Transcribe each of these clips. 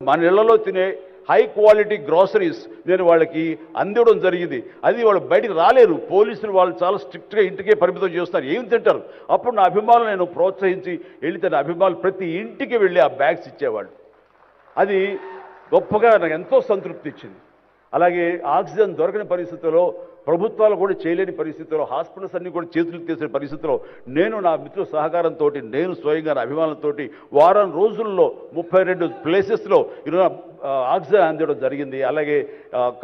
మన ఇళ్లలో తినే హై క్వాలిటీ గ్రాసరీస్ నేను వాళ్ళకి అందివ్వడం జరిగింది. అది వాళ్ళు బయటికి రాలేరు, పోలీసులు వాళ్ళు చాలా స్ట్రిక్ట్గా ఇంటికే పరిమితం చేస్తారు, ఏం తింటారు. అప్పుడు నా అభిమానులు నేను ప్రోత్సహించి వెళితే నా అభిమానులు ప్రతి ఇంటికి వెళ్ళి ఆ బ్యాగ్స్ ఇచ్చేవాళ్ళు. అది గొప్పగా నాకు ఎంతో సంతృప్తి ఇచ్చింది. అలాగే ఆక్సిజన్ దొరకని పరిస్థితుల్లో, ప్రభుత్వాలు కూడా చేయలేని పరిస్థితుల్లో, హాస్పిటల్స్ అన్నీ కూడా చేతులు తీసిన పరిస్థితుల్లో నేను నా మిత్రుల సహకారంతో, నేను స్వయంగా నా అభిమానులతో వారం రోజుల్లో 32 ప్లేసెస్లో ఆక్సిజన్ అందివ్వడం జరిగింది. అలాగే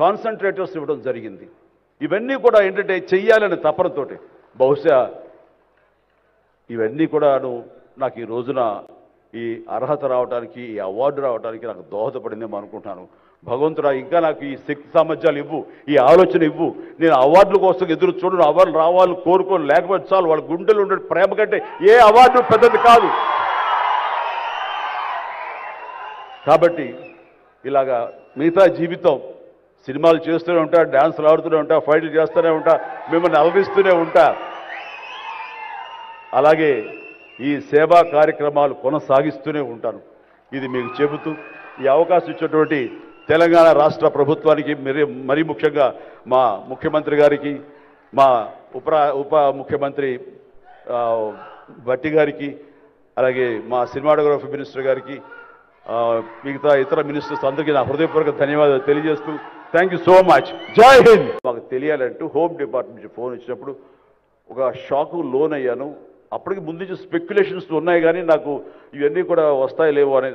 కాన్సన్ట్రేటర్స్ ఇవ్వడం జరిగింది. ఇవన్నీ కూడా ఏంటంటే చెయ్యాలనే తపనతోటి, బహుశా ఇవన్నీ కూడాను నాకు ఈ రోజున ఈ అర్హత రావడానికి, ఈ అవార్డు రావడానికి నాకు దోహదపడిందేమో అనుకుంటున్నాను. భగవంతుడా ఇంకా నాకు ఈ శక్తి సామర్థ్యాలు ఇవ్వు, ఈ ఆలోచన ఇవ్వు. నేను అవార్డుల కోసం ఎదురు చూడను, అవార్డులు రావాలి కోరుకోను, లేకపోతే చాలు. వాళ్ళ గుండెలు ఉండే ప్రేమ కంటే ఏ అవార్డు పెద్దది కాదు. కాబట్టి ఇలాగా మిగతా జీవితం సినిమాలు చేస్తూనే ఉంటా, డ్యాన్సులు ఆడుతూనే ఉంటా, ఫైట్లు చేస్తూనే ఉంటా, మిమ్మల్ని అలరిస్తూనే ఉంటా. అలాగే ఈ సేవా కార్యక్రమాలు కొనసాగిస్తూనే ఉంటాను. ఇది మీకు చెబుతూ ఈ అవకాశం ఇచ్చినటువంటి తెలంగాణ రాష్ట్ర ప్రభుత్వానికి, మరీ ముఖ్యంగా మా ముఖ్యమంత్రి గారికి, మా ఉప ముఖ్యమంత్రి భట్టి గారికి, అలాగే మా సినిమాటోగ్రఫీ మినిస్టర్ గారికి, మిగతా ఇతర మినిస్టర్స్ అందరికీ నా హృదయపూర్వక ధన్యవాదాలు తెలియజేస్తూ థ్యాంక్ యూ సో మచ్. జై హింద్. మాకు తెలియాలంటూ హోమ్ డిపార్ట్మెంట్ నుంచి ఫోన్ వచ్చినప్పుడు ఒక షాకు లోన్ అయ్యాను. అప్పటికి ముందు నుంచి స్పెక్యులేషన్స్ ఉన్నాయి, కానీ నాకు ఇవన్నీ కూడా వస్తాయి లేవో అనేది